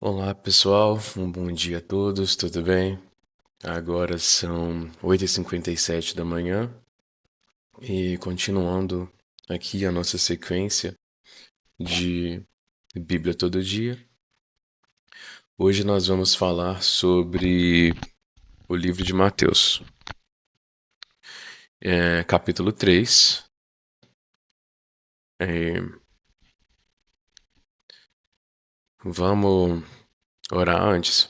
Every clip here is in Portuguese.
Olá pessoal, um bom dia a todos, tudo bem? Agora são 8h57 da manhã e continuando aqui a nossa sequência de Bíblia todo dia. Hoje nós vamos falar sobre o livro de Mateus, capítulo 3. É, Vamos orar antes.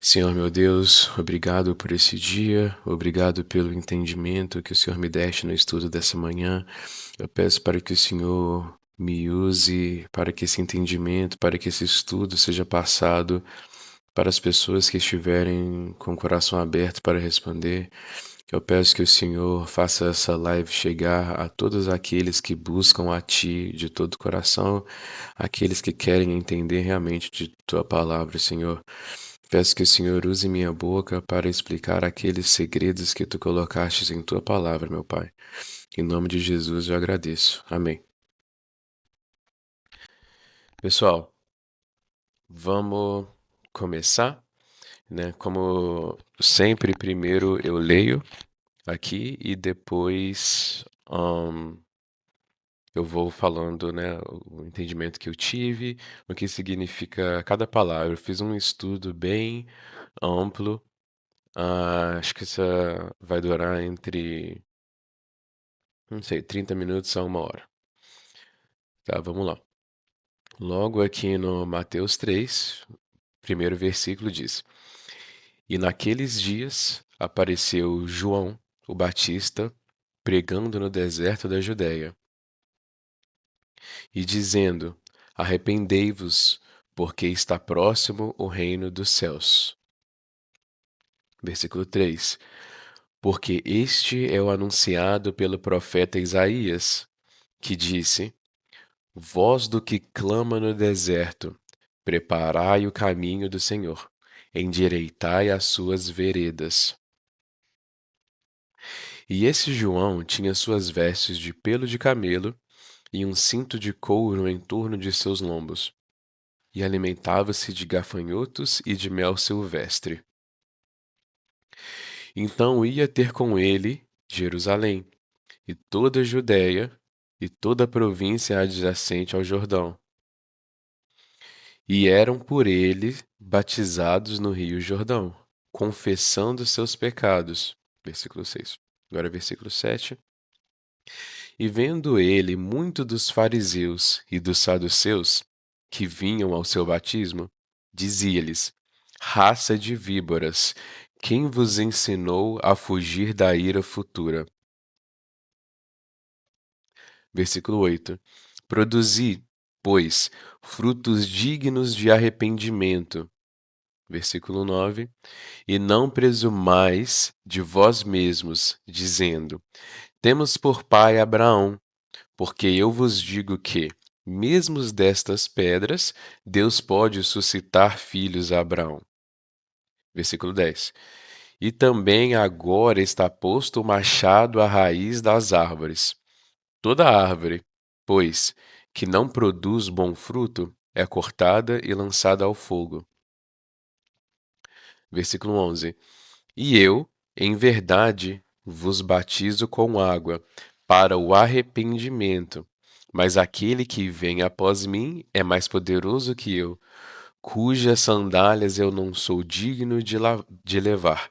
Senhor meu Deus, obrigado por esse dia, obrigado pelo entendimento que o Senhor me deste no estudo dessa manhã. Eu peço para que o Senhor me use, para que esse entendimento, para que esse estudo seja passado para as pessoas que estiverem com o coração aberto para responder. Eu peço que o Senhor faça essa live chegar a todos aqueles que buscam a Ti de todo o coração, aqueles que querem entender realmente de Tua palavra, Senhor. Peço que o Senhor use minha boca para explicar aqueles segredos que Tu colocastes em Tua palavra, meu Pai. Em nome de Jesus eu agradeço. Amém. Pessoal, vamos começar, né? Como sempre, primeiro eu leio aqui e depois eu vou falando, né, o entendimento que eu tive, o que significa cada palavra. Eu fiz um estudo bem amplo. Acho que isso vai durar entre, não sei, 30 minutos a 1 hora. Tá, vamos lá. Logo aqui no Mateus 3, primeiro versículo diz: E naqueles dias apareceu João, o Batista, pregando no deserto da Judéia e dizendo: Arrependei-vos, porque está próximo o reino dos céus. Versículo 3: Porque este é o anunciado pelo profeta Isaías, que disse: Voz do que clama no deserto, preparai o caminho do Senhor, endireitai as suas veredas. E esse João tinha suas vestes de pelo de camelo e um cinto de couro em torno de seus lombos, e alimentava-se de gafanhotos e de mel silvestre. Então ia ter com ele Jerusalém, e toda a Judéia, e toda a província adjacente ao Jordão. E eram por ele batizados no rio Jordão, confessando seus pecados. Versículo 6. Agora, versículo 7. E vendo ele muito dos fariseus e dos saduceus que vinham ao seu batismo, dizia-lhes: Raça de víboras, quem vos ensinou a fugir da ira futura? Versículo 8. Produzi, pois, frutos dignos de arrependimento. Versículo 9. E não presumais de vós mesmos, dizendo: Temos por pai Abraão. Porque eu vos digo que, mesmo destas pedras, Deus pode suscitar filhos a Abraão. Versículo 10. E também agora está posto o machado à raiz das árvores. Toda árvore, pois, que não produz bom fruto, é cortada e lançada ao fogo. Versículo 11. E eu, em verdade, vos batizo com água para o arrependimento, mas aquele que vem após mim é mais poderoso que eu, cujas sandálias eu não sou digno de levar.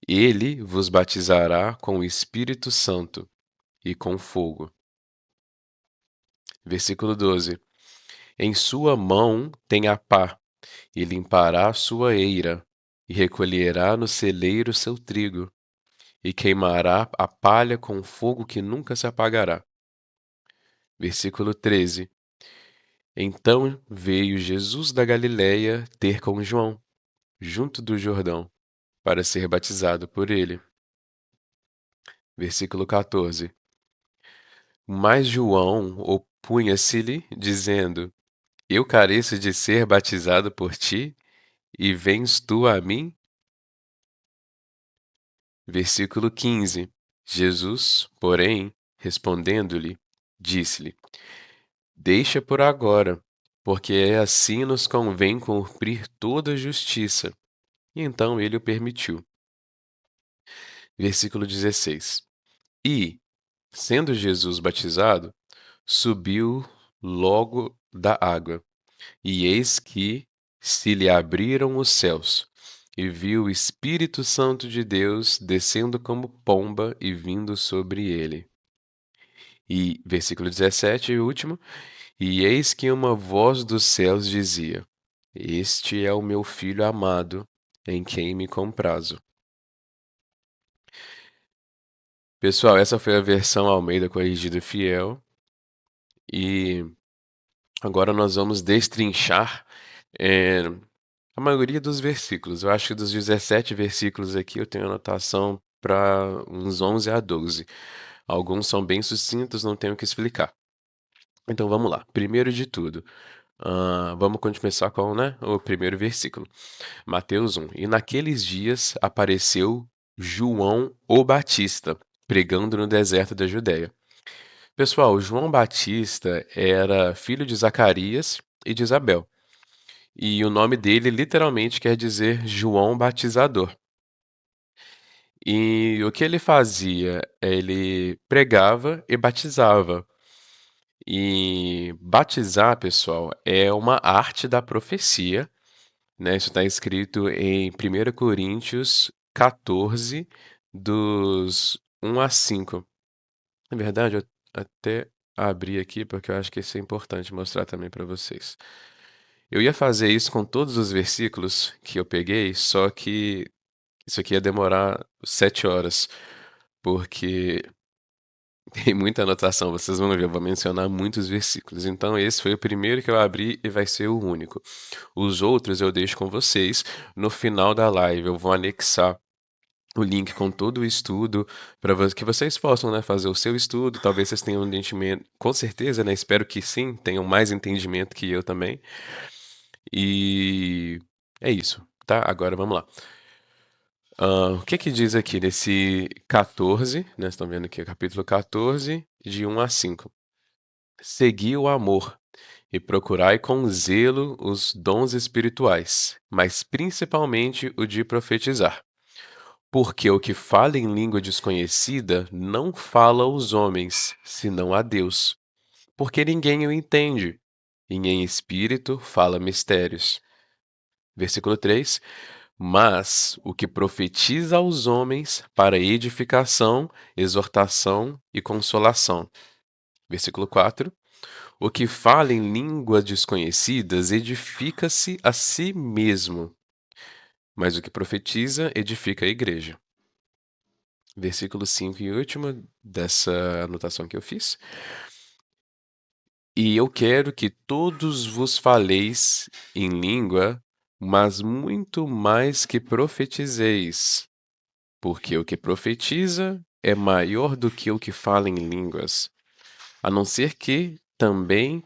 Ele vos batizará com o Espírito Santo e com fogo. Versículo 12. Em sua mão tem a pá, e limpará a sua eira, e recolherá no celeiro seu trigo, e queimará a palha com fogo que nunca se apagará. Versículo 13. Então veio Jesus da Galiléia ter com João, junto do Jordão, para ser batizado por ele. Versículo 14. Mas João opunha-se-lhe, dizendo: Eu careço de ser batizado por ti, e vens tu a mim? Versículo 15. Jesus, porém, respondendo-lhe, disse-lhe: Deixa por agora, porque é assim nos convém cumprir toda a justiça. E então ele o permitiu. Versículo 16. E, sendo Jesus batizado, subiu logo da água. E eis que se lhe abriram os céus, e viu o Espírito Santo de Deus descendo como pomba e vindo sobre ele. E versículo 17 e último, e eis que uma voz dos céus dizia: Este é o meu filho amado, em quem me comprazo. Pessoal, essa foi a versão Almeida Corrigida Fiel, e agora nós vamos destrinchar a maioria dos versículos. Eu acho que dos 17 versículos aqui eu tenho anotação para uns 11 a 12. Alguns são bem sucintos, não tenho o que explicar. Então vamos lá. Primeiro de tudo, vamos começar com, né, o primeiro versículo. Mateus 1. E naqueles dias apareceu João o Batista, pregando no deserto da Judéia. Pessoal, João Batista era filho de Zacarias e de Isabel. E o nome dele literalmente quer dizer João Batizador. E o que ele fazia? Ele pregava e batizava. E batizar, pessoal, é uma arte da profecia, né? Isso está escrito em 1 Coríntios 14, dos 1 a 5. Na verdade, eu até abri aqui porque eu acho que isso é importante mostrar também para vocês. Eu ia fazer isso com todos os versículos que eu peguei, só que isso aqui ia demorar 7 horas, porque tem muita anotação, vocês vão ver, eu vou mencionar muitos versículos. Então, esse foi o primeiro que eu abri e vai ser o único. Os outros eu deixo com vocês. No final da live, eu vou anexar o link com todo o estudo para que vocês possam, né, fazer o seu estudo. Talvez vocês tenham um entendimento, com certeza, né? Espero que sim, tenham mais entendimento que eu também. E é isso, tá? Agora vamos lá. O que que diz aqui nesse 14, né? Estão vendo aqui o capítulo 14, de 1 a 5. Segui o amor e procurai com zelo os dons espirituais, mas principalmente o de profetizar. Porque o que fala em língua desconhecida não fala aos homens, senão a Deus. Porque ninguém o entende, e em espírito fala mistérios. Versículo 3. Mas o que profetiza aos homens para edificação, exortação e consolação. Versículo 4. O que fala em línguas desconhecidas edifica-se a si mesmo, mas o que profetiza edifica a igreja. Versículo 5 e último dessa anotação que eu fiz. E eu quero que todos vos faleis em língua, mas muito mais que profetizeis, porque o que profetiza é maior do que o que fala em línguas, a não ser que também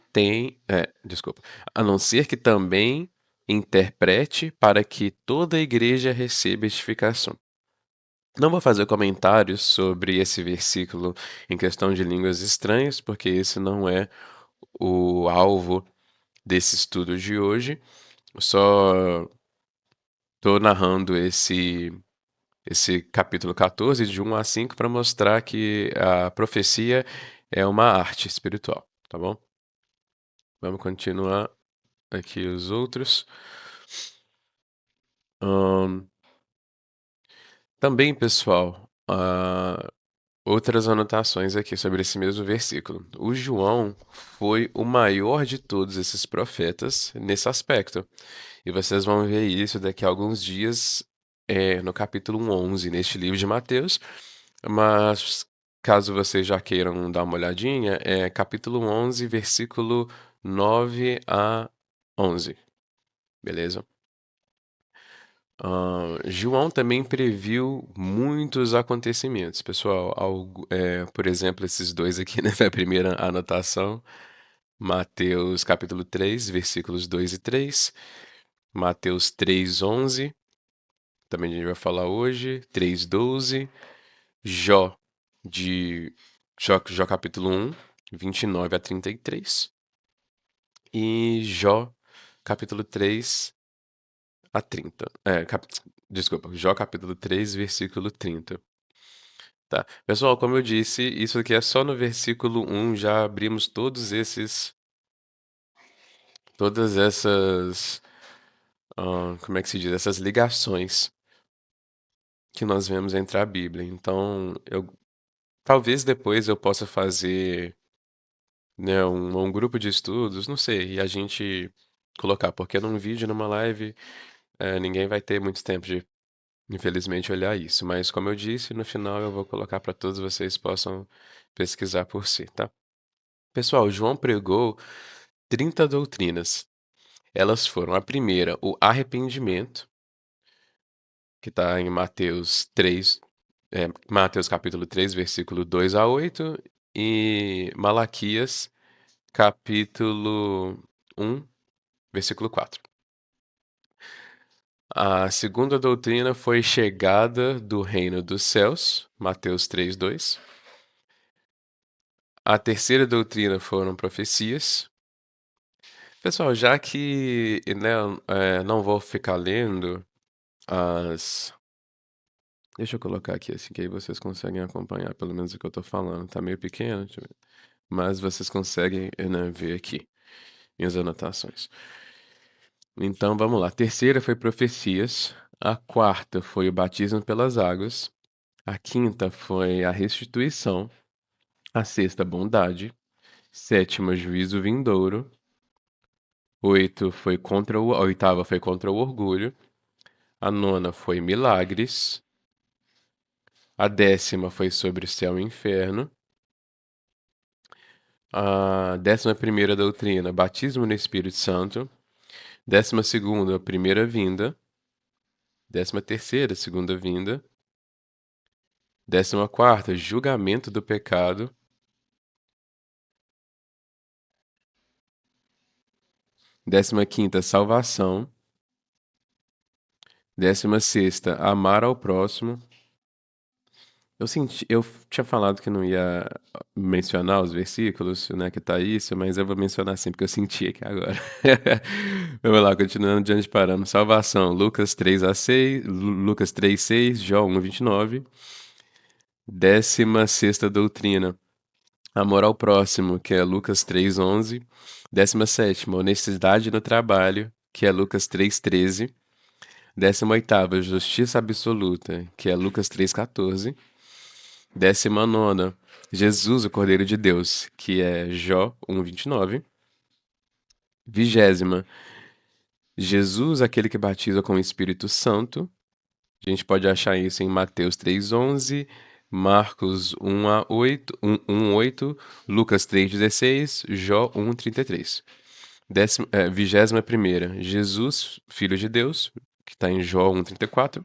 desculpa, a não ser que também interprete para que toda a igreja receba edificação. Não vou fazer comentários sobre esse versículo em questão de línguas estranhas, porque esse não é o alvo desse estudo de hoje. Só estou narrando esse capítulo 14, de 1 a 5, para mostrar que a profecia é uma arte espiritual, tá bom? Vamos continuar aqui os outros. Também, pessoal, outras anotações aqui sobre esse mesmo versículo. O João foi o maior de todos esses profetas nesse aspecto. E vocês vão ver isso daqui a alguns dias, no capítulo 11, neste livro de Mateus. Mas, caso vocês já queiram dar uma olhadinha, é capítulo 11, versículo 9 a 11. Beleza? João também previu muitos acontecimentos, pessoal. Por exemplo, esses dois aqui, né, a primeira anotação, Mateus capítulo 3, versículos 2 e 3, Mateus 3, 11, também a gente vai falar hoje, 3, 12, Jó, Jó capítulo 1, 29 a 33, e Jó, capítulo 3 a 30. Desculpa, Jó capítulo 3, versículo 30. Tá. Pessoal, como eu disse, isso aqui é só no versículo 1, já abrimos todas essas, como é que se diz? Essas ligações que nós vemos entre a Bíblia. Então, talvez depois eu possa fazer, né, um grupo de estudos, não sei, e a gente colocar, porque num vídeo, numa live, ninguém vai ter muito tempo de, infelizmente, olhar isso. Mas, como eu disse, no final eu vou colocar para todos vocês possam pesquisar por si, tá? Pessoal, João pregou 30 doutrinas. Elas foram a primeira, o arrependimento, que está em Mateus capítulo 3 versículo 2 a 8 e Malaquias capítulo 1 versículo 4. A segunda doutrina foi chegada do reino dos céus, Mateus 3:2. A terceira doutrina foram profecias. Pessoal, já que, né, não vou ficar lendo as. Deixa eu colocar aqui assim, que aí vocês conseguem acompanhar pelo menos o que eu tô falando. Tá meio pequeno, deixa eu ver. Mas vocês conseguem, né, ver aqui minhas anotações. Então vamos lá. A terceira foi profecias. A quarta foi o batismo pelas águas. A quinta foi a restituição. A sexta, bondade. Sétima, juízo vindouro. A oitava foi contra o orgulho. A nona foi milagres. A décima foi sobre o céu e o inferno. A 11ª doutrina, batismo no Espírito Santo. 12ª, primeira vinda. 13ª, segunda vinda. 14ª, julgamento do pecado. 15ª, salvação. 16ª, amar ao próximo. Eu tinha falado que não ia mencionar os versículos, né, que tá isso, mas eu vou mencionar sim, porque eu senti aqui agora. Vamos lá, continuando de onde paramos. Salvação, Lucas 3 a 6, Lucas 3, 6, Jó 1, 29. 16ª doutrina, amor ao próximo, que é Lucas 3, 11. 17ª, honestidade no trabalho, que é Lucas 3, 13. 18ª, justiça absoluta, que é Lucas 3, 14. 19ª, Jesus, o Cordeiro de Deus, que é Jó 1, 29. 20ª, Jesus, aquele que batiza com o Espírito Santo. A gente pode achar isso em Mateus 3:11, Marcos 1 a 8, 8, Lucas 3:16, Jó 1:33. 21ª, Jesus, Filho de Deus, que está em Jó 1:34.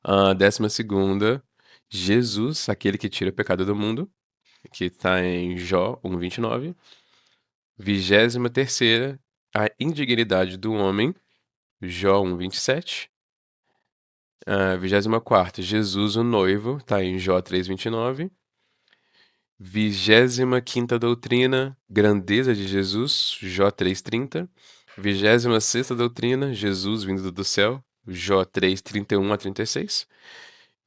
A 12ª, Jesus, aquele que tira o pecado do mundo, que está em Jó 1:29. 23ª, a indignidade do homem, Jó 1:27. 24ª, Jesus o noivo, tá em Jó 3:29. 25ª doutrina, grandeza de Jesus, Jó 3:30. 26ª doutrina, Jesus vindo do céu, Jó 3:31 a 36.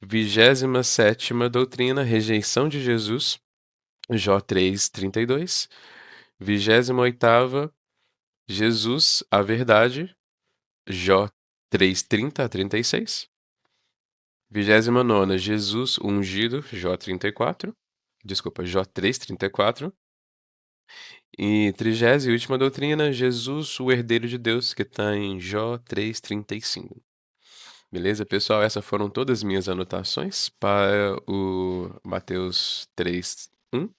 27ª doutrina, rejeição de Jesus, Jó 3:32. 28ª, Jesus, a verdade, Jó 3:30 a 36. 29ª, Jesus o ungido, Jó 34. Desculpa, Jó 3:34. E 30ª e última doutrina, Jesus, o herdeiro de Deus, que está em Jó 3:35. Beleza, pessoal? Essas foram todas as minhas anotações para o Mateus 3:1.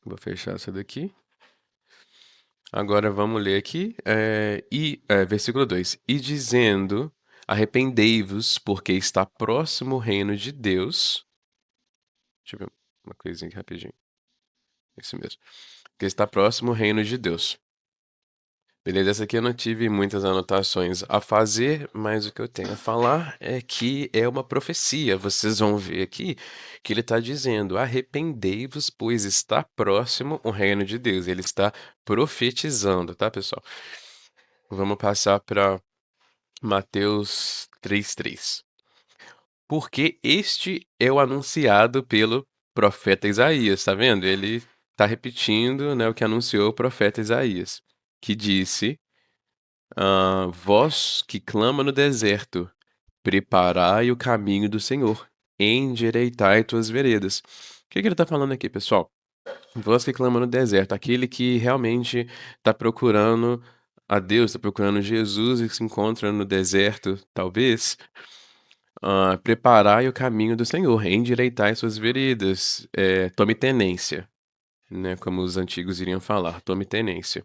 Vou fechar essa daqui. Agora vamos ler aqui. Versículo 2. E dizendo: arrependei-vos, porque está próximo o reino de Deus. Deixa eu ver uma coisinha aqui rapidinho. Isso mesmo. Porque está próximo o reino de Deus. Beleza, essa aqui eu não tive muitas anotações a fazer, mas o que eu tenho a falar é que é uma profecia. Vocês vão ver aqui que ele está dizendo: arrependei-vos, pois está próximo o reino de Deus. Ele está profetizando, tá, pessoal? Vamos passar para Mateus 3:3. Porque este é o anunciado pelo profeta Isaías, tá vendo? Ele está repetindo, né, o que anunciou o profeta Isaías, que disse. Voz que clama no deserto, preparai o caminho do Senhor, endireitai tuas veredas. O que que ele está falando aqui, pessoal? Voz que clama no deserto, aquele que realmente está procurando a Deus, está procurando Jesus e se encontra no deserto, talvez. Preparai o caminho do Senhor, endireitai suas veredas, tome tenência, né? Como os antigos iriam falar, tome tenência.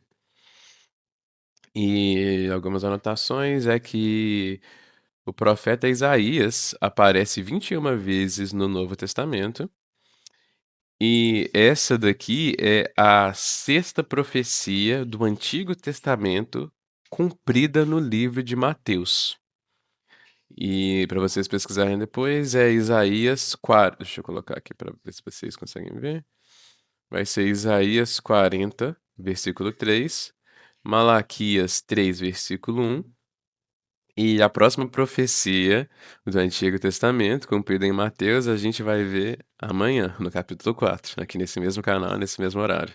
E algumas anotações é que o profeta Isaías aparece 21 vezes no Novo Testamento, e essa daqui é a sexta profecia do Antigo Testamento cumprida no livro de Mateus. E para vocês pesquisarem depois, é Isaías 4. Deixa eu colocar aqui para ver se vocês conseguem ver. Vai ser Isaías 40, versículo 3, Malaquias 3, versículo 1. E a próxima profecia do Antigo Testamento, cumprida em Mateus, a gente vai ver amanhã, no capítulo 4, aqui nesse mesmo canal, nesse mesmo horário,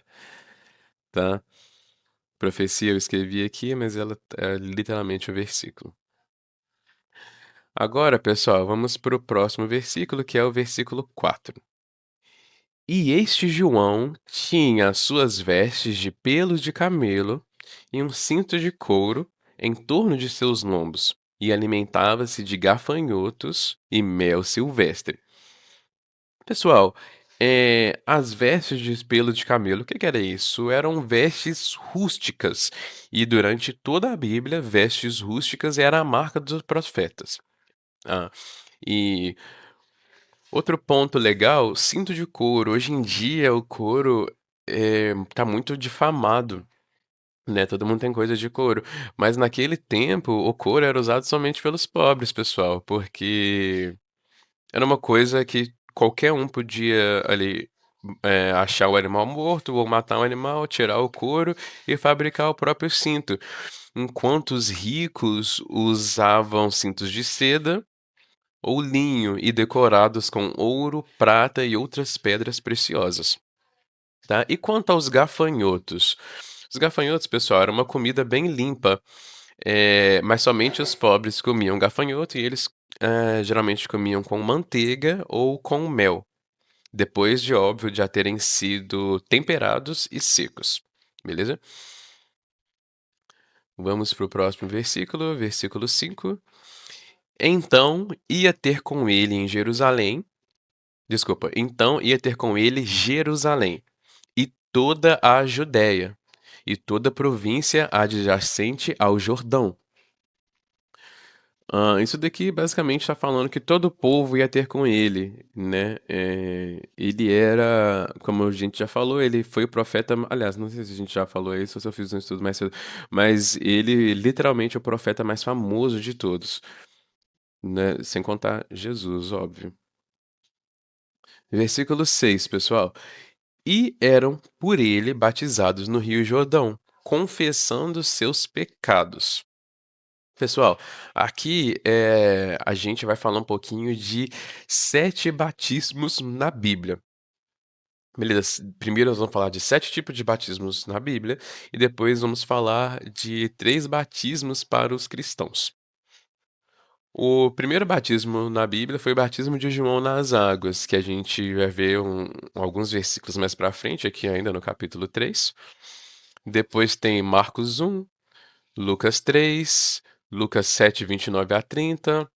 tá? Profecia eu escrevi aqui, mas ela é literalmente o versículo. Agora, pessoal, vamos para o próximo versículo, que é o versículo 4. E este João tinha as suas vestes de pelos de camelo e um cinto de couro em torno de seus lombos, e alimentava-se de gafanhotos e mel silvestre. Pessoal, as vestes de pelo de camelo, o que que era isso? Eram vestes rústicas, e durante toda a Bíblia, vestes rústicas era a marca dos profetas. Ah, e outro ponto legal, cinto de couro. Hoje em dia o couro, tá muito difamado, né, todo mundo tem coisa de couro. Mas naquele tempo o couro era usado somente pelos pobres, pessoal, porque era uma coisa que qualquer um podia ali, achar o animal morto ou matar um animal, tirar o couro e fabricar o próprio cinto. Enquanto os ricos usavam cintos de seda ou linho e decorados com ouro, prata e outras pedras preciosas, tá? E quanto aos gafanhotos? Os gafanhotos, pessoal, era uma comida bem limpa, mas somente os pobres comiam gafanhoto e eles, geralmente comiam com manteiga ou com mel, depois de, óbvio, já terem sido temperados e secos, beleza? Vamos para o próximo versículo, versículo 5. Então ia ter com ele em Jerusalém Desculpa, então ia ter com ele Jerusalém, e toda a Judéia, e toda a província adjacente ao Jordão. Isso daqui basicamente está falando que todo o povo ia ter com ele, né? Ele era, como a gente já falou, ele foi o profeta. Aliás, não sei se a gente já falou isso ou se eu fiz um estudo mais cedo, mas ele literalmente é o profeta mais famoso de todos, né? Sem contar Jesus, óbvio. Versículo 6, pessoal. E eram por ele batizados no Rio Jordão, confessando seus pecados. Pessoal, aqui a gente vai falar um pouquinho de 7 batismos na Bíblia. Beleza? Primeiro nós vamos falar de 7 tipos de batismos na Bíblia e depois vamos falar de 3 batismos para os cristãos. O primeiro batismo na Bíblia foi o batismo de João nas águas, que a gente vai ver alguns versículos mais para frente, aqui ainda no capítulo 3. Depois tem Marcos 1, Lucas 3, Lucas 7, 29 a 30,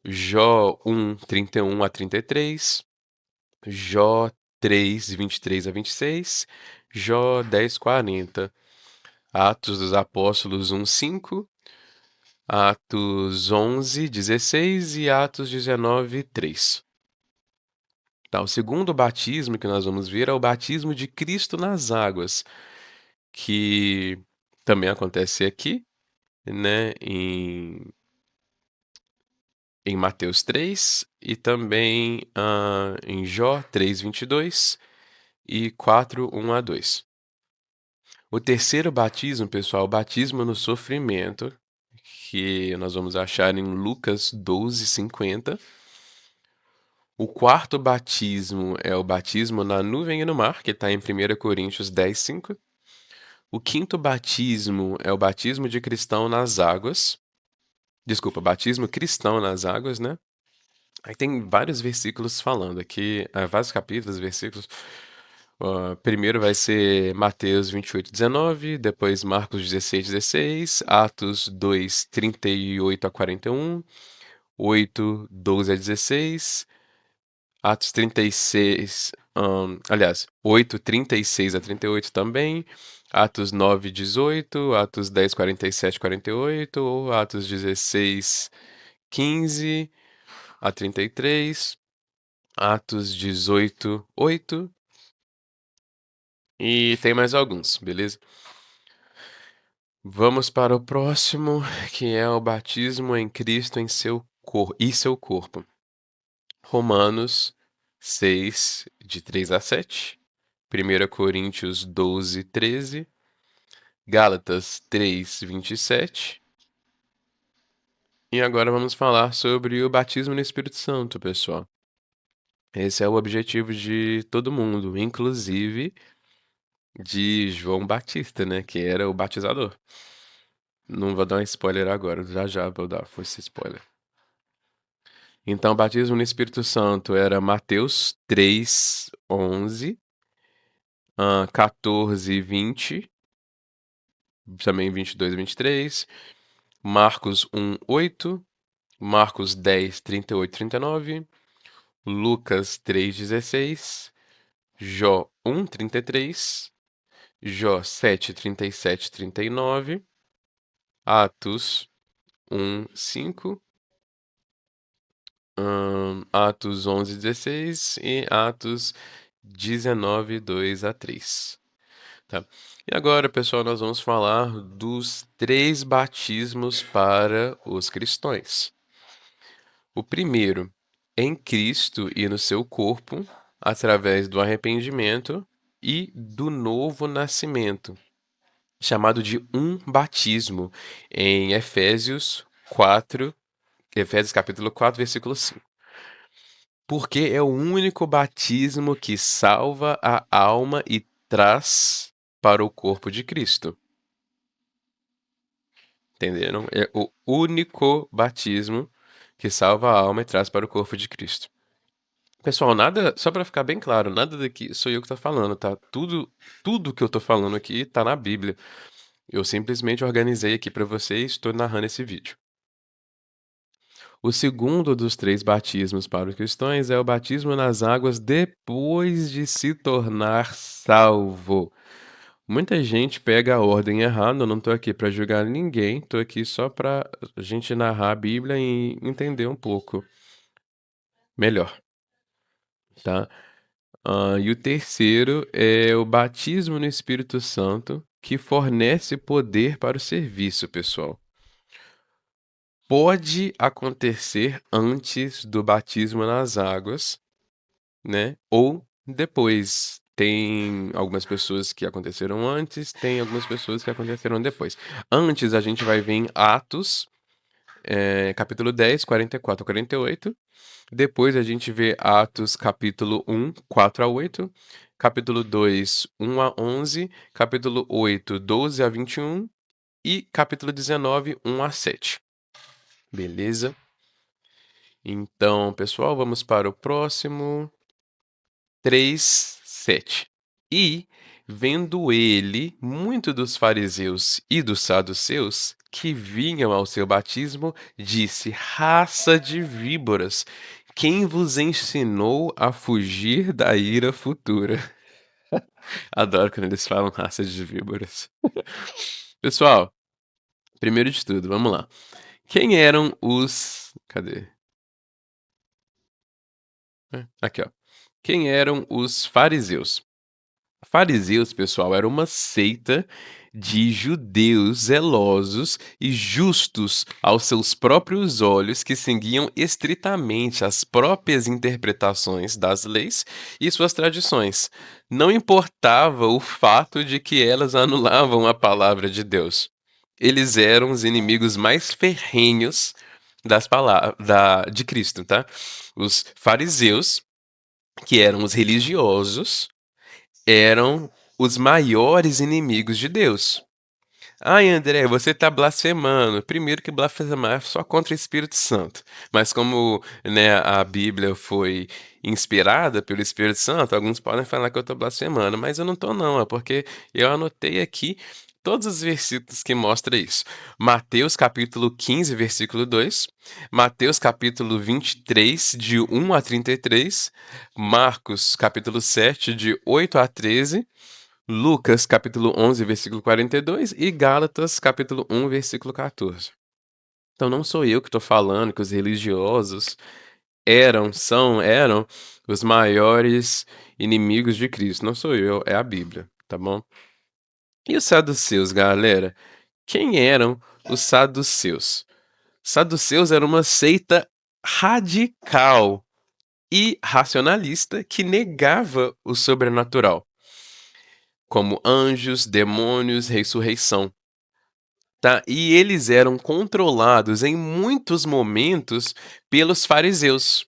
Jó 1, 31 a 33, Jó 3, 23 a 26, Jó 10, 40, Atos dos Apóstolos 1, 5, Atos 11, 16 e Atos 19, 3. Tá, o segundo batismo que nós vamos ver é o batismo de Cristo nas águas, que Também acontece aqui, né, em Mateus 3 e também, em Jó 3:22 e 4:1-2. O terceiro batismo, pessoal, o batismo no sofrimento, que nós vamos achar em Lucas 12:50. O quarto batismo é o batismo na nuvem e no mar, que está em 1 Coríntios 10:5. O quinto batismo é o batismo de cristão nas águas. Desculpa, batismo cristão nas águas, né? Aí tem vários versículos falando aqui, vários capítulos, versículos. Primeiro vai ser Mateus 28:19, depois Marcos 16:16, Atos 2:38-41, 8:12-16, Atos 36, aliás, 8:36-38 também, Atos 9:18, Atos 10:47-48, ou Atos 16:15-33, Atos 18:8 e tem mais alguns, beleza? Vamos para o próximo, que é o batismo em Cristo em seu corpo. Romanos 6, de 3-7, 1 Coríntios 12:13, Gálatas 3:27. E agora vamos falar sobre o batismo no Espírito Santo, pessoal. Esse é o objetivo de todo mundo, inclusive de João Batista, né, que era o batizador. Não vou dar um spoiler agora, já já vou dar esse spoiler. Então, o batismo no Espírito Santo era Mateus 3:11, 14:20, também 22-23, Marcos 1:8, Marcos 10:38-39, Lucas 3:16, Jó 1:33, Jó 7:37-39, Atos 1:5, Atos 11:16 e Atos 19:2-3. Tá. E agora, pessoal, nós vamos falar dos 3 batismos para os cristãos. O primeiro, em Cristo e no seu corpo, através do arrependimento e do novo nascimento, chamado de batismo, em Efésios capítulo 4, versículo 5. Porque é o único batismo que salva a alma e traz para o corpo de Cristo. Entenderam? É o único batismo que salva a alma e traz para o corpo de Cristo. Pessoal, nada, só para ficar bem claro, nada daqui sou eu que tô falando, tá? Tudo que eu tô falando aqui tá na Bíblia. Eu simplesmente organizei aqui para vocês e estou narrando esse vídeo. O segundo dos 3 batismos para os cristãos é o batismo nas águas depois de se tornar salvo. Muita gente pega a ordem errada, eu não tô aqui para julgar ninguém, tô aqui só para a gente narrar a Bíblia e entender um pouco melhor, tá? E o terceiro é o batismo no Espírito Santo, que fornece poder para o serviço, pessoal. Pode acontecer antes do batismo nas águas, né? Ou depois. Tem algumas pessoas que aconteceram antes, tem algumas pessoas que aconteceram depois. Antes, a gente vai ver em Atos, capítulo 10, 44-48. Depois, a gente vê Atos, capítulo 1, 4-8. Capítulo 2, 1-11. Capítulo 8, 12-21. E capítulo 19, 1-7. Beleza? Então, pessoal, vamos para o próximo. 3:7. E, vendo ele muito dos fariseus e dos saduceus que vinham ao seu batismo, disse: Raça de víboras, quem vos ensinou a fugir da ira futura? Adoro quando eles falam raça de víboras. Pessoal, primeiro de tudo, vamos lá. Quem eram os. Cadê? Aqui, ó. Quem eram os fariseus? Fariseus, pessoal, era uma seita de judeus zelosos e justos aos seus próprios olhos, que seguiam estritamente as próprias interpretações das leis e suas tradições. Não importava o fato de que elas anulavam a palavra de Deus. Eles eram os inimigos mais ferrenhos de Cristo, tá? Os fariseus, que eram os religiosos, eram os maiores inimigos de Deus. Ai, André, você está blasfemando. Primeiro que blasfemar é só contra o Espírito Santo. Mas como, né, a Bíblia foi inspirada pelo Espírito Santo, alguns podem falar que eu estou blasfemando, mas eu não estou não, é porque eu anotei aqui todos os versículos que mostram isso. Mateus capítulo 15, versículo 2, Mateus capítulo 23, de 1 a 33, Marcos capítulo 7, de 8 a 13, Lucas, capítulo 11, versículo 42 e Gálatas, capítulo 1, versículo 14. Então não sou eu que estou falando que os religiosos eram os maiores inimigos de Cristo. Não sou eu, é a Bíblia, tá bom? E os saduceus, galera? Quem eram os saduceus? Saduceus era uma seita radical e racionalista que negava o sobrenatural, como anjos, demônios, ressurreição, tá? E eles eram controlados em muitos momentos pelos fariseus.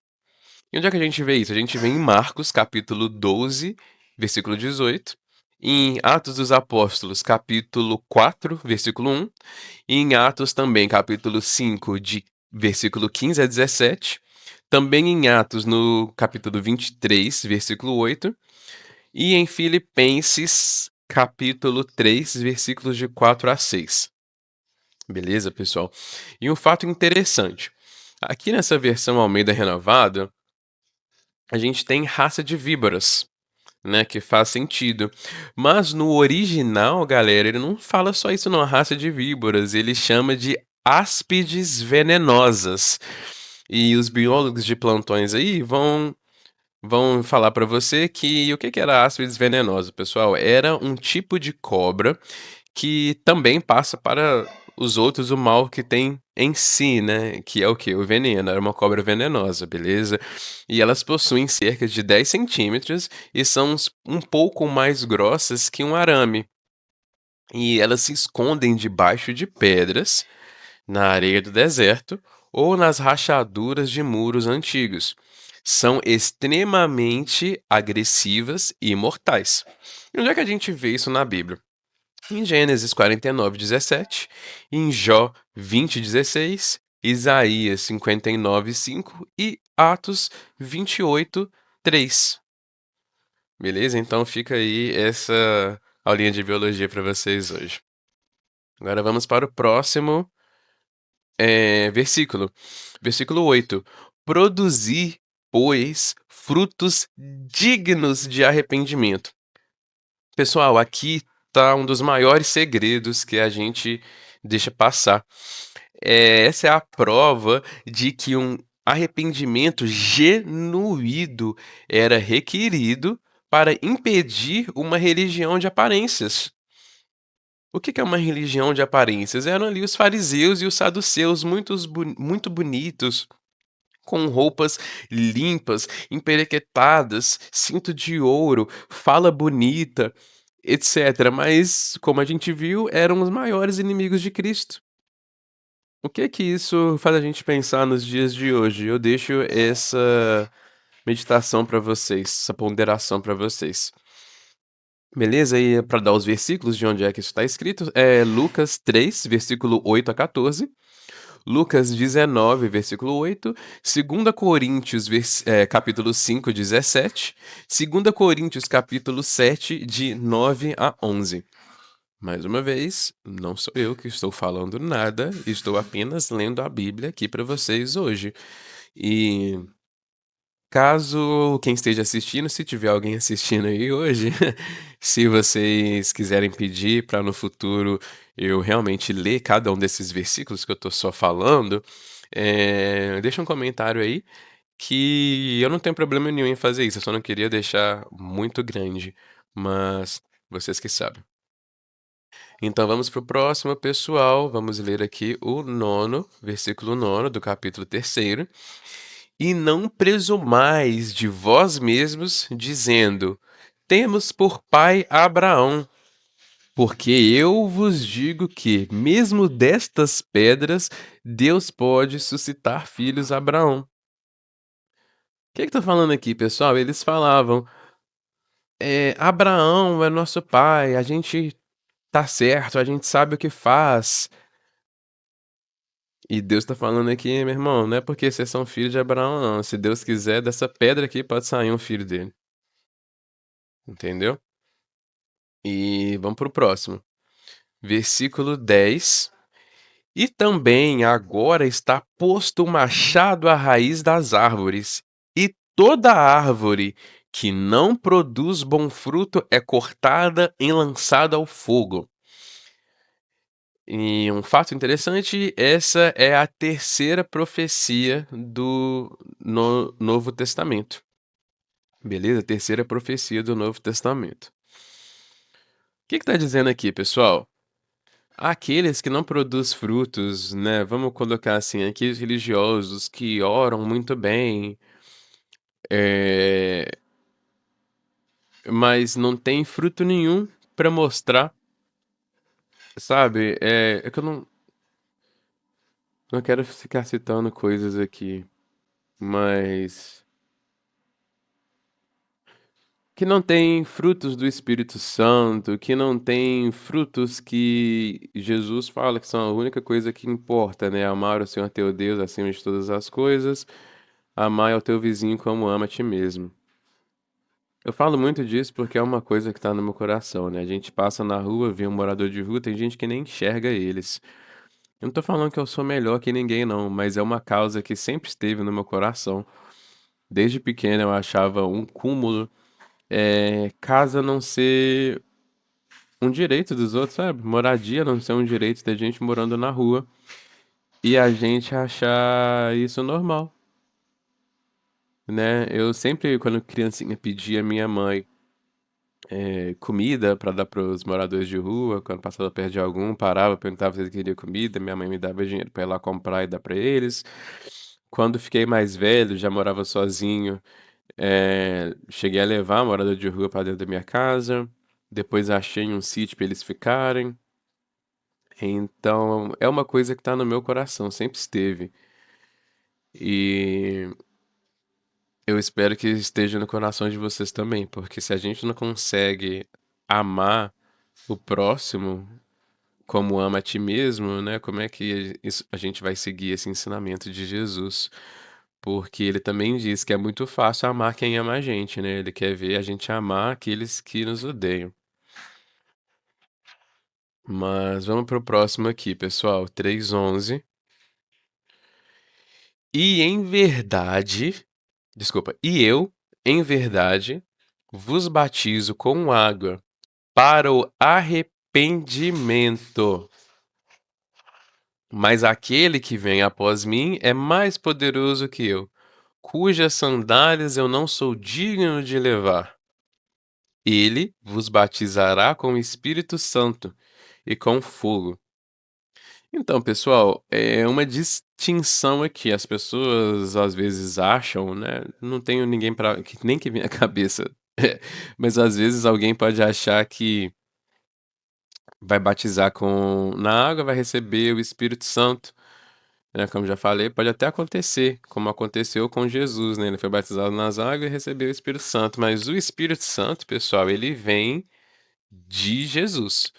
E onde é que a gente vê isso? A gente vê em Marcos, capítulo 12, versículo 18, em Atos dos Apóstolos, capítulo 4, versículo 1, e em Atos também, capítulo 5, de versículo 15 a 17, também em Atos, no capítulo 23, versículo 8, e em Filipenses, capítulo 3, versículos de 4 a 6. Beleza, pessoal? E um fato interessante. Aqui nessa versão Almeida Renovada, a gente tem raça de víboras, né? Que faz sentido. Mas no original, galera, ele não fala só isso, não, raça de víboras. Ele chama de áspides venenosas. E os biólogos de plantões aí vão falar para você que o que que era áspides venenosas, pessoal? Era um tipo de cobra que também passa para os outros o mal que tem em si, né? Que é o que? O veneno. Era uma cobra venenosa, beleza? E elas possuem cerca de 10 centímetros e são um pouco mais grossas que um arame. E elas se escondem debaixo de pedras, na areia do deserto ou nas rachaduras de muros antigos. São extremamente agressivas e mortais. E onde é que a gente vê isso na Bíblia? Em Gênesis 49:17, em Jó 20:16, Isaías 59:5 e Atos 28:3. Beleza? Então fica aí essa aulinha de biologia para vocês hoje. Agora vamos para o próximo versículo. Versículo 8. Produzir, pois, frutos dignos de arrependimento. Pessoal, aqui tá um dos maiores segredos que a gente deixa passar. Essa é a prova de que um arrependimento genuíno era requerido para impedir uma religião de aparências. O que que é uma religião de aparências? Eram ali os fariseus e os saduceus, muito bonitos, com roupas limpas, emperequetadas, cinto de ouro, fala bonita, etc. Mas, como a gente viu, eram os maiores inimigos de Cristo. O que que isso faz a gente pensar nos dias de hoje? Eu deixo essa meditação para vocês, essa ponderação para vocês. Beleza? E para dar os versículos de onde é que isso está escrito, é Lucas 3, versículo 8 a 14. Lucas 19, versículo 8, 2 Coríntios, capítulo 5, 17, 2 Coríntios, capítulo 7, de 9 a 11. Mais uma vez, não sou eu que estou falando nada, estou apenas lendo a Bíblia aqui para vocês hoje. E caso quem esteja assistindo, se tiver alguém assistindo aí hoje, se vocês quiserem pedir para no futuro eu realmente ler cada um desses versículos que eu tô só falando, deixa um comentário aí que eu não tenho problema nenhum em fazer isso, eu só não queria deixar muito grande, mas vocês que sabem. Então vamos para o próximo, pessoal. Vamos ler aqui o versículo 9 do capítulo 3. E não presumais de vós mesmos, dizendo: Temos por pai Abraão. Porque eu vos digo que, mesmo destas pedras, Deus pode suscitar filhos a Abraão. O que tá falando aqui, pessoal? Eles falavam: Abraão é nosso pai, a gente tá certo, a gente sabe o que faz. E Deus tá falando aqui, meu irmão, não é porque vocês são filhos de Abraão, não. Se Deus quiser, dessa pedra aqui pode sair um filho dele. Entendeu? E vamos pro próximo. Versículo 10. E também agora está posto o machado à raiz das árvores, e toda árvore que não produz bom fruto é cortada e lançada ao fogo. E um fato interessante, essa é a terceira profecia do Novo Testamento. Beleza? Terceira profecia do Novo Testamento. O que está dizendo aqui, pessoal? Aqueles que não produzem frutos, né? Vamos colocar assim, aqueles religiosos que oram muito bem, é, mas não tem fruto nenhum para mostrar, sabe? É que eu não quero ficar citando coisas aqui, mas que não tem frutos do Espírito Santo, que não tem frutos que Jesus fala que são a única coisa que importa, né? Amar o Senhor teu Deus acima de todas as coisas, amar ao teu vizinho como ama a ti mesmo. Eu falo muito disso porque é uma coisa que tá no meu coração, né? A gente passa na rua, vê um morador de rua, tem gente que nem enxerga eles. Eu não tô falando que eu sou melhor que ninguém, não, mas é uma causa que sempre esteve no meu coração. Desde pequeno eu achava um cúmulo, casa não ser um direito dos outros, sabe? Moradia não ser um direito da gente morando na rua. E a gente achar isso normal, né? Eu sempre, quando criancinha, pedia à minha mãe comida para dar para os moradores de rua. Quando passava perto de algum, parava, perguntava se eles queriam comida. Minha mãe me dava dinheiro para ir lá comprar e dar para eles. Quando fiquei mais velho, já morava sozinho, cheguei a levar morador de rua para dentro da minha casa. Depois achei um sítio para eles ficarem. Então, é uma coisa que tá no meu coração, sempre esteve. E eu espero que esteja no coração de vocês também, porque se a gente não consegue amar o próximo como ama a ti mesmo, né? Como é que a gente vai seguir esse ensinamento de Jesus? Porque ele também diz que é muito fácil amar quem ama a gente, né? Ele quer ver a gente amar aqueles que nos odeiam. Mas vamos pro próximo aqui, pessoal. 3:11. E em verdade, desculpa, e eu, em verdade, vos batizo com água para o arrependimento. Mas aquele que vem após mim é mais poderoso que eu, cujas sandálias eu não sou digno de levar. Ele vos batizará com o Espírito Santo e com fogo. Então, pessoal, é uma distinção aqui. As pessoas às vezes acham, né? Não tenho ninguém para nem que venha à cabeça. Mas às vezes alguém pode achar que vai batizar com na água, vai receber o Espírito Santo, né? Como já falei, pode até acontecer, como aconteceu com Jesus, né? Ele foi batizado nas águas e recebeu o Espírito Santo. Mas o Espírito Santo, pessoal, ele vem de Jesus.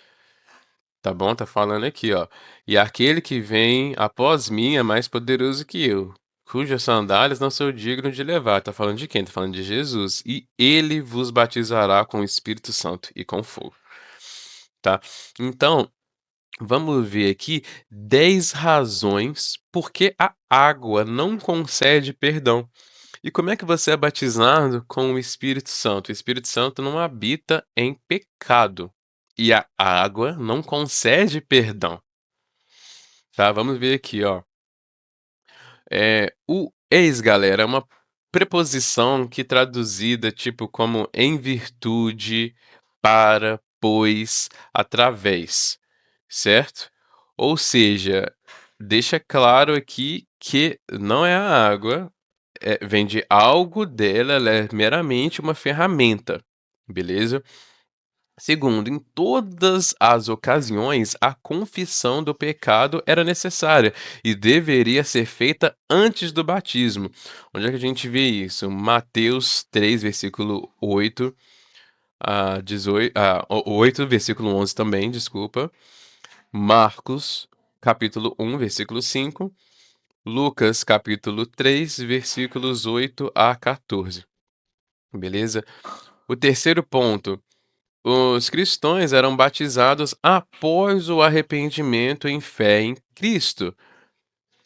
Tá bom? Tá falando aqui, ó. E aquele que vem após mim é mais poderoso que eu, cujas sandálias não sou digno de levar. Tá falando de quem? Tá falando de Jesus. E ele vos batizará com o Espírito Santo e com fogo. Tá? Então, vamos ver aqui 10 razões por que a água não concede perdão. E como é que você é batizado com o Espírito Santo? O Espírito Santo não habita em pecado. E a água não concede perdão, tá? Vamos ver aqui, ó. O ex, galera, é uma preposição que traduzida tipo como em virtude, para, pois, através. certo? Ou seja, deixa claro aqui que não é a água, vem de algo dela, ela é meramente uma ferramenta, beleza? Segundo, em todas as ocasiões, a confissão do pecado era necessária e deveria ser feita antes do batismo. Onde é que a gente vê isso? Mateus 3, versículo 8 a 18, 8, versículo 11 também, desculpa. Marcos, capítulo 1, versículo 5. Lucas, capítulo 3, versículos 8 a 14. Beleza? O terceiro ponto. Os cristãos eram batizados após o arrependimento em fé em Cristo.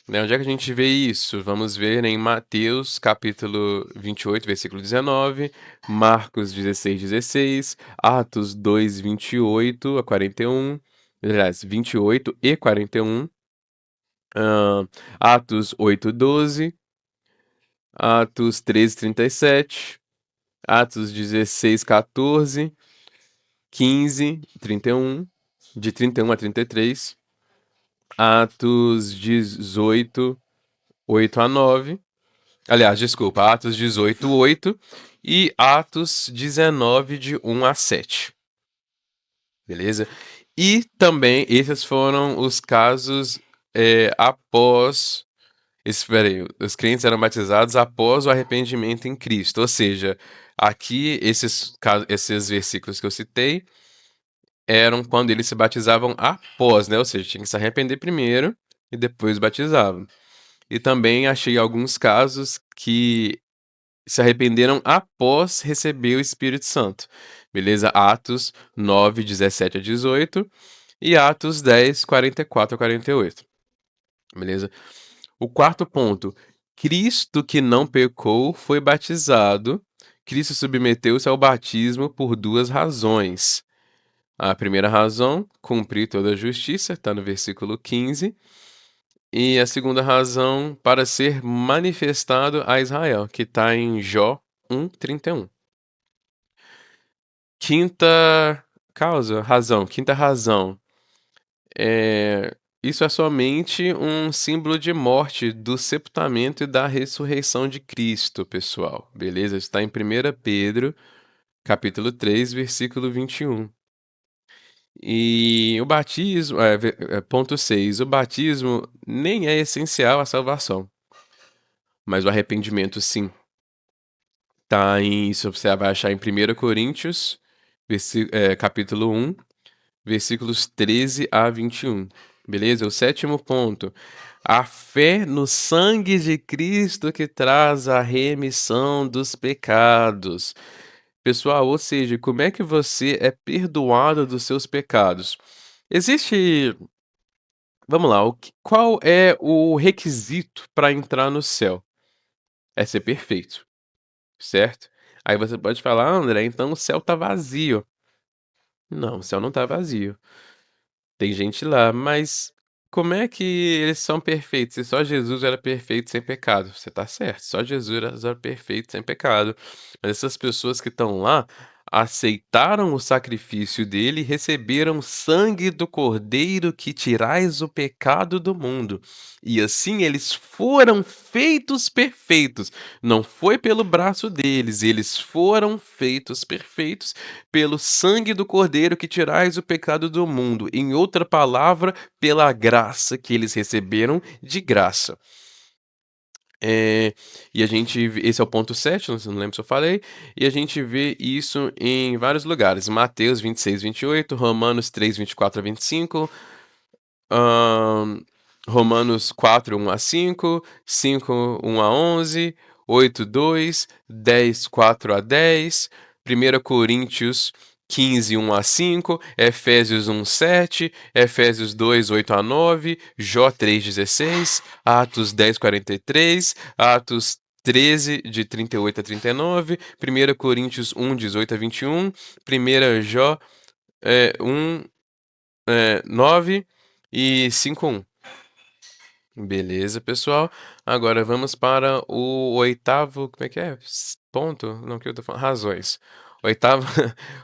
Né? Onde é que a gente vê isso? Vamos ver em Mateus capítulo 28, versículo 19, Marcos 16, 16, Atos 2, 28 a 41, aliás, 28 e 41, Atos 8, 12, Atos 13, 37, Atos 16, 14, 15, 31, de 31 a 33, Atos 18, 8 a 9. Aliás, desculpa, Atos 18, 8 e Atos 19, de 1 a 7. Beleza? E também, esses foram os casos após. Peraí, os crentes eram batizados após o arrependimento em Cristo. Ou seja, aqui, esses versículos que eu citei eram quando eles se batizavam após, né? Ou seja, tinha que se arrepender primeiro e depois batizavam. E também achei alguns casos que se arrependeram após receber o Espírito Santo. Beleza? Atos 9, 17 a 18 e Atos 10, 44 a 48. Beleza? O quarto ponto. Cristo que não pecou foi batizado. Cristo submeteu-se ao batismo por duas razões. A primeira razão, cumprir toda a justiça, está no versículo 15. E a segunda razão, para ser manifestado a Israel, que está em Jó 1:31. Quinta razão. Isso é somente um símbolo de morte, do sepultamento e da ressurreição de Cristo, pessoal. Beleza? Está em 1 Pedro, capítulo 3, versículo 21. E o batismo, ponto 6, o batismo nem é essencial à salvação, mas o arrependimento sim. Isso você vai achar em 1 Coríntios, capítulo 1, versículos 13 a 21. Beleza? O sétimo ponto, a fé no sangue de Cristo que traz a remissão dos pecados. Pessoal, ou seja, como é que você é perdoado dos seus pecados? Existe, vamos lá, qual é o requisito para entrar no céu? É ser perfeito, certo? Aí você pode falar: "Ah, André, então o céu tá vazio." Não, o céu não tá vazio. Tem gente lá, mas como é que eles são perfeitos se só Jesus era perfeito sem pecado? Você tá certo, só Jesus era perfeito sem pecado. Mas essas pessoas que estão lá aceitaram o sacrifício dele e receberam o sangue do Cordeiro que tirais o pecado do mundo. E assim eles foram feitos perfeitos. Não foi pelo braço deles, eles foram feitos perfeitos pelo sangue do Cordeiro que tirais o pecado do mundo. Em outra palavra, pela graça que eles receberam de graça. E a gente esse é o ponto 7, não lembro se eu falei, e a gente vê isso em vários lugares. Mateus 26, 28, Romanos 3, 24 a 25, hã, Romanos 4, 1 a 5, 5, 1 a 11, 8, 2, 10, 4 a 10, 1 Coríntios 15, 1 a 5, Efésios 1, 7, Efésios 2, 8 a 9, Jó 3, 16, Atos 10, 43, Atos 13, de 38 a 39, 1 Coríntios 1, 18 a 21, 1 Jó 1, 9 e 5:1. Beleza, pessoal. Agora vamos para o oitavo, como é que é? Ponto? Não, que eu tô falando, razões. Oitava,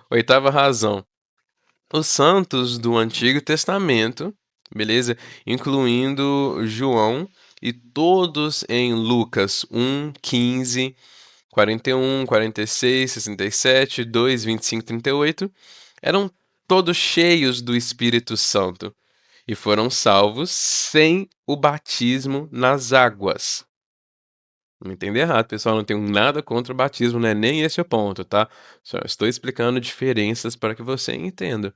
oitava razão. os santos do Antigo Testamento, beleza? Incluindo João e todos em Lucas 1, 15, 41, 46, 67, 2, 25, 38, eram todos cheios do Espírito Santo e foram salvos sem o batismo nas águas. Não entenda errado, pessoal, não tenho nada contra o batismo, não é nem esse o ponto, tá? Só estou explicando diferenças para que você entenda.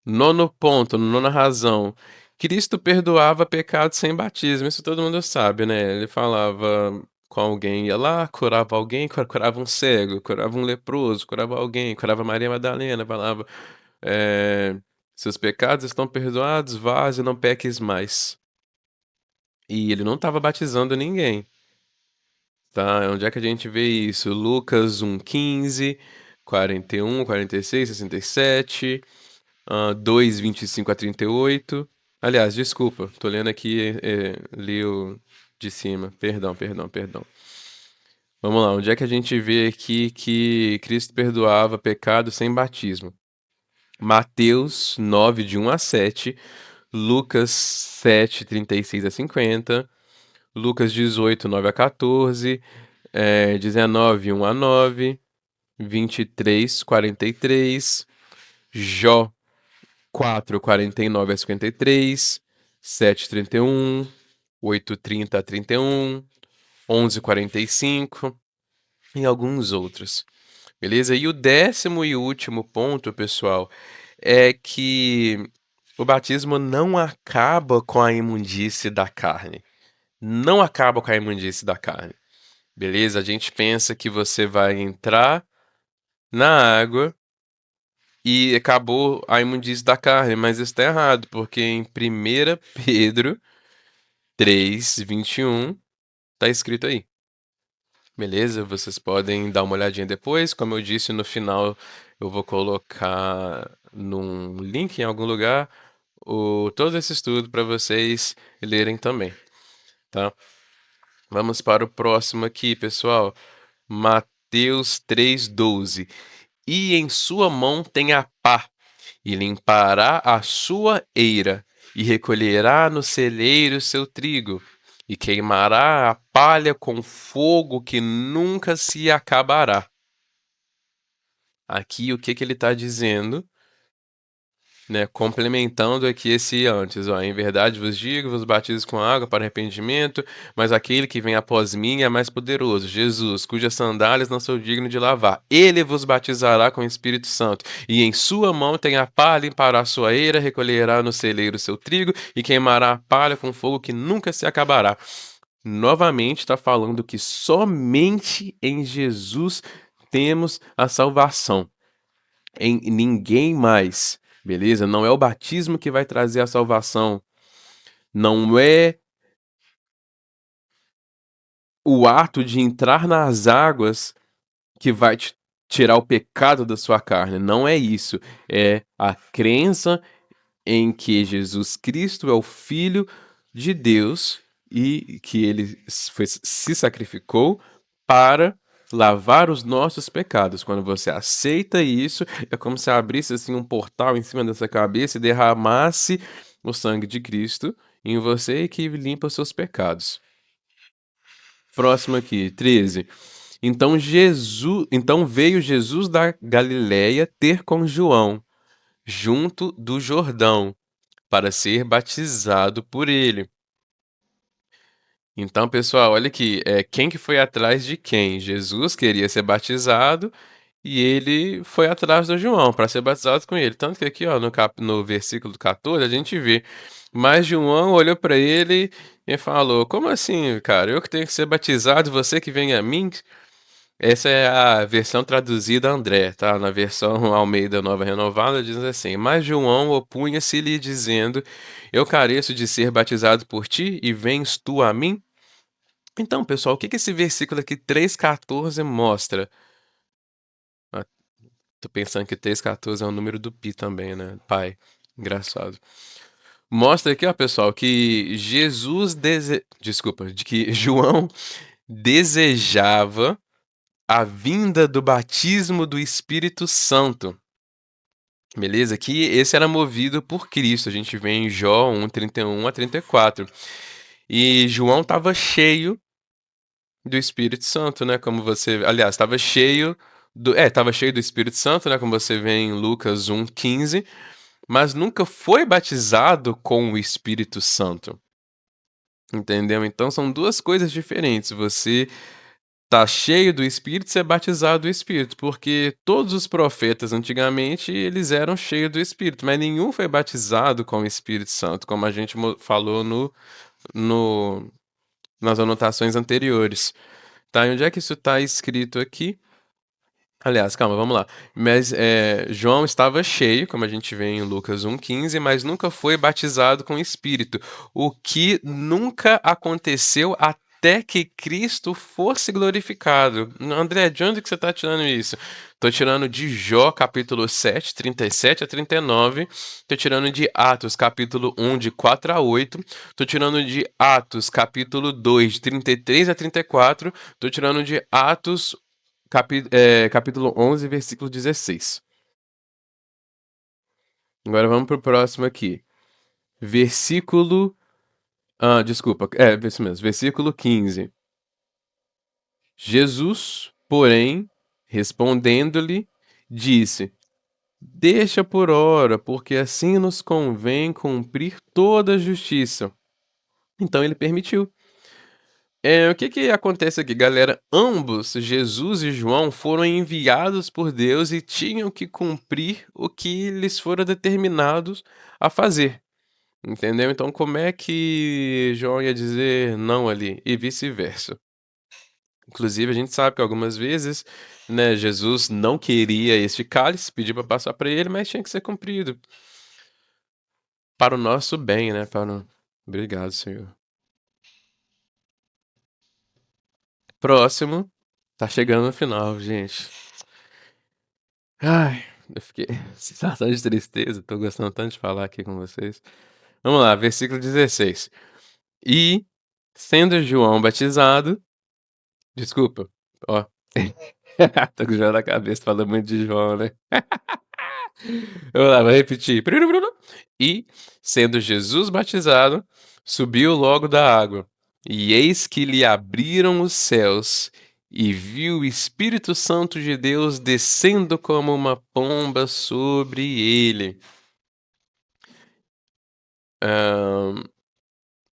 Nono ponto, nona razão. Cristo perdoava pecados sem batismo, isso todo mundo sabe, né? Ele falava com alguém, ia lá, curava alguém, curava um cego, curava um leproso, curava alguém, curava Maria Madalena, falava, seus pecados estão perdoados, vaze, não peques mais. E ele não estava batizando ninguém, tá? Onde é que a gente vê isso? Lucas 1:15, 41, 46, 67, 2, 25 a 38. Aliás, desculpa, tô lendo aqui, li o de cima. Perdão, perdão, perdão. Vamos lá, onde é que a gente vê aqui que Cristo perdoava pecado sem batismo? Mateus 9, de 1 a 7, Lucas 7, 36 a 50, Lucas 18, 9 a 14, 19, 1 a 9, 23, 43, Jó 4, 49 a 53, 7, 31, 8, 30 a 31, 11, 45 e alguns outros. Beleza? E o décimo e último ponto, pessoal, é que o batismo não acaba com a imundície da carne. Não acaba com a imundície da carne. Beleza? A gente pensa que você vai entrar na água e acabou a imundície da carne, mas isso está errado, porque em 1 Pedro 3, 21, tá escrito aí. Beleza? Vocês podem dar uma olhadinha depois. Como eu disse, no final eu vou colocar num link em algum lugar todo esse estudo para vocês lerem também, tá? Vamos para o próximo aqui, pessoal. Mateus 3:12. E em sua mão tem a pá, e limpará a sua eira, e recolherá no celeiro seu trigo, e queimará a palha com fogo que nunca se acabará. Aqui o que que ele está dizendo, né? Complementando aqui esse antes, ó, em verdade vos digo, vos batizo com água para arrependimento, mas aquele que vem após mim é mais poderoso, Jesus, cujas sandálias não sou digno de lavar. Ele vos batizará com o Espírito Santo, e em sua mão tem a pá, limpará a sua eira, recolherá no celeiro o seu trigo e queimará a palha com fogo que nunca se acabará. Novamente está falando que somente em Jesus temos a salvação, em ninguém mais. Beleza? Não é o batismo que vai trazer a salvação. Não é o ato de entrar nas águas que vai te tirar o pecado da sua carne. Não é isso. É a crença em que Jesus Cristo é o Filho de Deus e que ele se sacrificou para lavar os nossos pecados. Quando você aceita isso, é como se abrisse assim um portal em cima dessa cabeça e derramasse o sangue de Cristo em você e que limpa os seus pecados. Próximo aqui, 13. Então veio Jesus da Galiléia ter com João, junto do Jordão, para ser batizado por ele. Então, pessoal, olha aqui, quem que foi atrás de quem? Jesus queria ser batizado e ele foi atrás do João para ser batizado com ele. Tanto que aqui, ó, no versículo 14, a gente vê. Mas João olhou para ele e falou: Como assim, cara? Eu que tenho que ser batizado, você que vem a mim? Essa é a versão traduzida André, tá? Na versão Almeida Nova Renovada diz assim: Mas João opunha-se-lhe dizendo: Eu careço de ser batizado por ti e vens tu a mim? Então, pessoal, o que que esse versículo aqui 3,14 mostra? Ah, tô pensando que 3,14 é o número do pi também, né? Pai, engraçado. Mostra aqui, ó, pessoal, que Desculpa, de que João desejava a vinda do batismo do Espírito Santo. Beleza? Que esse era movido por Cristo. A gente vê em Jó 1:31 a 34. E João estava cheio do Espírito Santo, né? Como você, aliás, estava cheio do Espírito Santo, né? Como você vê em Lucas 1:15, mas nunca foi batizado com o Espírito Santo. Entendeu? Então são duas coisas diferentes. Você tá cheio do Espírito e ser batizado do Espírito, porque todos os profetas antigamente eles eram cheios do Espírito, mas nenhum foi batizado com o Espírito Santo, como a gente falou no, nas anotações anteriores. Tá? E onde é que isso está escrito aqui? Aliás, calma, vamos lá. Mas João estava cheio, como a gente vê em Lucas 1:15, mas nunca foi batizado com o Espírito, o que nunca aconteceu até que Cristo fosse glorificado. André, de onde que você está tirando isso? Estou tirando de Jó, capítulo 7, 37 a 39. Estou tirando de Atos, capítulo 1, de 4 a 8. Estou tirando de Atos, capítulo 2, de 33 a 34. Estou tirando de Atos capítulo 11, versículo 16. Agora vamos pro próximo aqui. Versículo. Ah, desculpa. Isso mesmo. Versículo 15. Jesus, porém, respondendo-lhe, disse: Deixa por ora, porque assim nos convém cumprir toda a justiça. Então ele permitiu. O que que acontece aqui, galera? Ambos, Jesus e João, foram enviados por Deus e tinham que cumprir o que lhes fora determinados a fazer, entendeu? Então, como é que João ia dizer não ali e vice-versa? Inclusive, a gente sabe que algumas vezes, né, Jesus não queria este cálice, pediu para passar para ele, mas tinha que ser cumprido para o nosso bem, né? Obrigado, Senhor. Próximo, tá chegando no final, gente. Ai, eu fiquei sensação de tristeza, tô gostando tanto de falar aqui com vocês. Vamos lá, versículo 16. E, sendo João batizado, desculpa, ó, tô com o João na cabeça, falando muito de João, né? Vamos lá, vou repetir. E, sendo Jesus batizado, subiu logo da água. E eis que lhe abriram os céus, e viu o Espírito Santo de Deus descendo como uma pomba sobre ele. Ahn,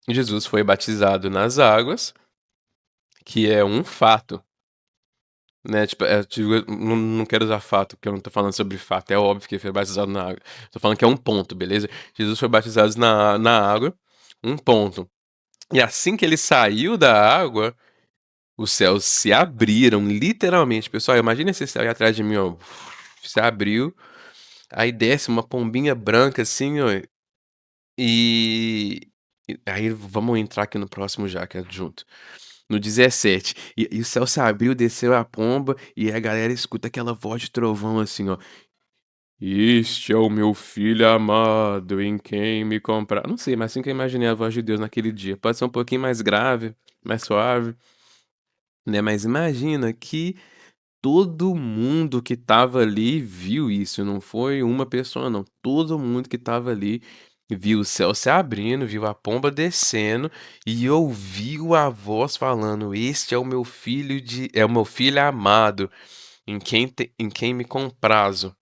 Jesus foi batizado nas águas, que é um fato, né? Tipo, não quero usar fato, porque eu não tô falando sobre fato. É óbvio que ele foi batizado na água. Tô falando que é um ponto, beleza? Jesus foi batizado na água, um ponto. E assim que ele saiu da água, os céus se abriram, literalmente. Pessoal, imagina esse céu aí atrás de mim, ó. Se abriu, aí desce uma pombinha branca assim, ó. E aí vamos entrar aqui no próximo já, que é junto. No 17. E o céu se abriu, desceu a pomba, e a galera escuta aquela voz de trovão assim, ó. Este é o meu filho amado, em quem me comprar. Não sei, mas assim que eu imaginei a voz de Deus naquele dia. Pode ser um pouquinho mais grave, mais suave, né? Mas imagina que todo mundo que tava ali viu isso, não foi uma pessoa, não. Todo mundo que tava ali viu o céu se abrindo, viu a pomba descendo e ouviu a voz falando: Este é o meu é o meu filho amado, em quem me comprazo.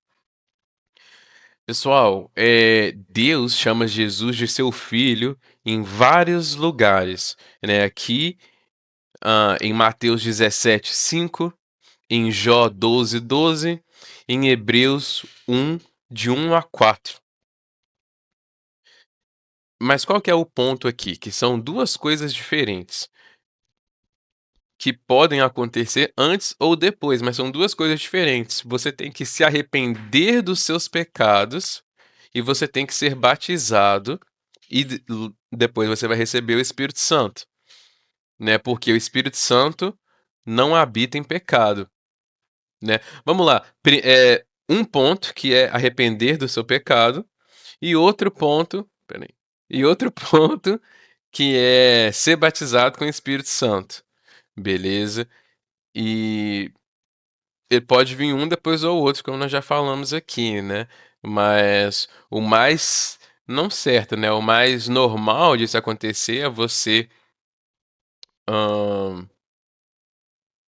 Pessoal, Deus chama Jesus de seu filho em vários lugares, né? Aqui, em Mateus 17:5, em Jó 12:12, em Hebreus 1, de 1 a 4. Mas qual que é o ponto aqui? Que são duas coisas diferentes, que podem acontecer antes ou depois, mas são duas coisas diferentes. Você tem que se arrepender dos seus pecados e você tem que ser batizado e depois você vai receber o Espírito Santo, né? Porque o Espírito Santo não habita em pecado, né? Vamos lá. Um ponto que é arrepender do seu pecado e outro ponto, peraí, e outro ponto que é ser batizado com o Espírito Santo, beleza? E ele pode vir um depois ou outro, como nós já falamos aqui, né? Mas o mais não certo, né, o mais normal disso acontecer é você, hã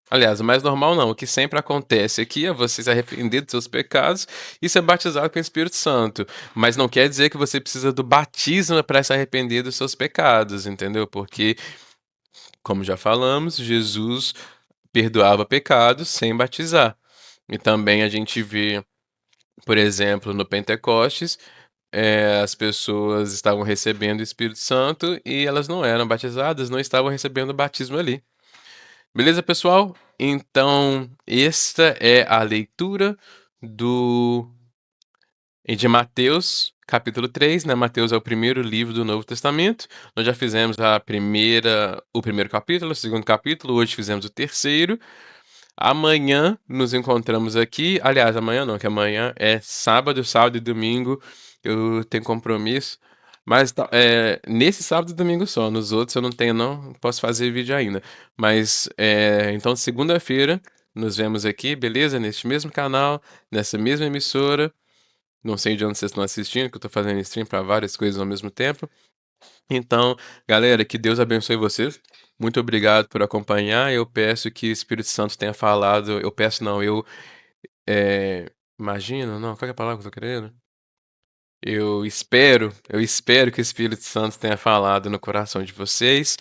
aliás, o mais normal não, o que sempre acontece aqui é você se arrepender dos seus pecados e ser batizado com o Espírito Santo, mas não quer dizer que você precisa do batismo para se arrepender dos seus pecados, entendeu? Porque, como já falamos, Jesus perdoava pecados sem batizar. E também a gente vê, por exemplo, no Pentecostes, as pessoas estavam recebendo o Espírito Santo e elas não eram batizadas, não estavam recebendo o batismo ali. Beleza, pessoal? Então, esta é a leitura do de Mateus, capítulo 3, né? Mateus é o primeiro livro do Novo Testamento. Nós já fizemos o primeiro capítulo, o segundo capítulo, hoje fizemos o terceiro. Amanhã nos encontramos aqui. Aliás, amanhã não, que amanhã é sábado e domingo eu tenho compromisso. Mas nesse sábado e domingo só, nos outros eu não tenho, não posso fazer vídeo ainda. Mas então, segunda-feira, nos vemos aqui, beleza? Neste mesmo canal, nessa mesma emissora. Não sei de onde vocês estão assistindo, que eu tô fazendo stream para várias coisas ao mesmo tempo. Então, galera, que Deus abençoe vocês. Muito obrigado por acompanhar. Eu peço que o Espírito Santo tenha falado. Eu peço, não, imagino, não, qual que é a palavra que eu tô querendo? Eu espero que o Espírito Santo tenha falado no coração de vocês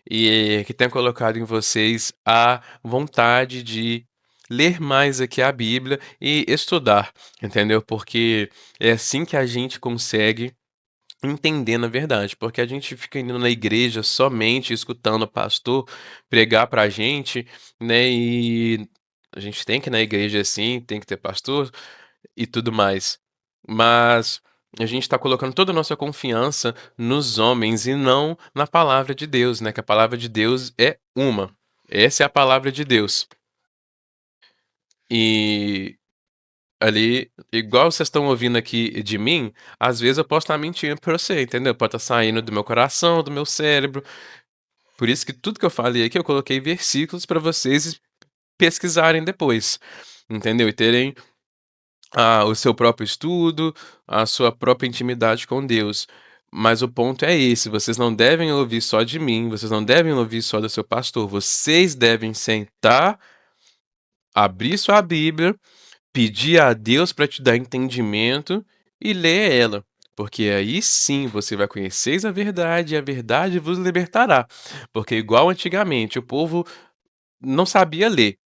e que tenha colocado em vocês a vontade de ler mais aqui a Bíblia e estudar, entendeu? Porque é assim que a gente consegue entendendo a verdade, porque a gente fica indo na igreja somente escutando o pastor pregar pra gente, né, e a gente tem que ir na igreja sim, tem que ter pastor e tudo mais. Mas a gente tá colocando toda a nossa confiança nos homens e não na palavra de Deus, né, que a palavra de Deus é uma. Essa é a palavra de Deus. E ali, igual vocês estão ouvindo aqui de mim, às vezes eu posso estar mentindo pra você, entendeu? Pode estar saindo do meu coração, do meu cérebro. Por isso que tudo que eu falei aqui, eu coloquei versículos pra vocês pesquisarem depois, entendeu? E terem o seu próprio estudo, a sua própria intimidade com Deus. Mas o ponto é esse: vocês não devem ouvir só de mim, vocês não devem ouvir só do seu pastor, vocês devem sentar, abrir sua Bíblia, pedir a Deus para te dar entendimento e ler ela, porque aí sim você vai conhecer a verdade e a verdade vos libertará. Porque igual antigamente, o povo não sabia ler,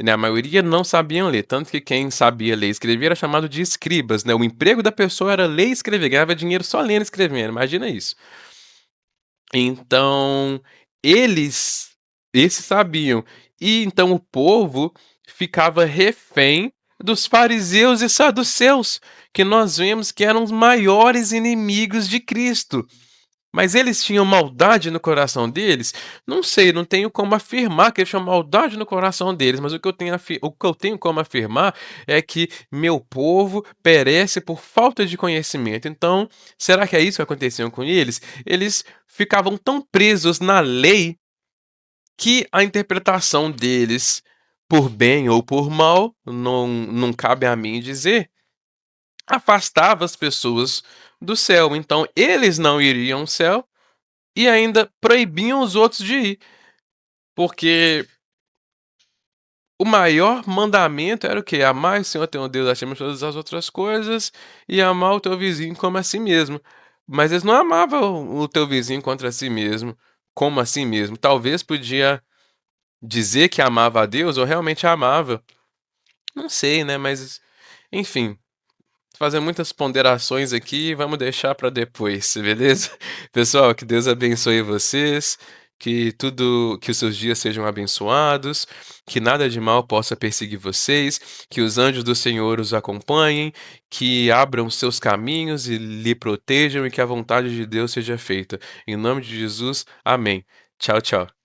né, a maioria não sabiam ler, tanto que quem sabia ler e escrever era chamado de escribas, né, o emprego da pessoa era ler e escrever, ganhava dinheiro só lendo e escrevendo, imagina isso. Então, eles esses sabiam. E então o povo ficava refém dos fariseus e saduceus, que nós vemos que eram os maiores inimigos de Cristo. Mas eles tinham maldade no coração deles? Não sei, não tenho como afirmar que eles tinham maldade no coração deles, mas o que eu tenho como afirmar é que meu povo perece por falta de conhecimento. Então, será que é isso que acontecia com eles? Eles ficavam tão presos na lei que a interpretação deles, por bem ou por mal, não cabe a mim dizer, afastava as pessoas do céu. Então, eles não iriam ao céu e ainda proibiam os outros de ir, porque o maior mandamento era o quê? Amar o Senhor teu Deus acima de todas as outras coisas e amar o teu vizinho como a si mesmo. Mas eles não amavam o teu vizinho contra si mesmo, como a si mesmo. Talvez podia dizer que amava a Deus ou realmente amava. Não sei, né? Mas, enfim, fazer muitas ponderações aqui, vamos deixar para depois, beleza? Pessoal, que Deus abençoe vocês, que os seus dias sejam abençoados, que nada de mal possa perseguir vocês, que os anjos do Senhor os acompanhem, que abram os seus caminhos e lhe protejam e que a vontade de Deus seja feita. Em nome de Jesus, amém. Tchau, tchau.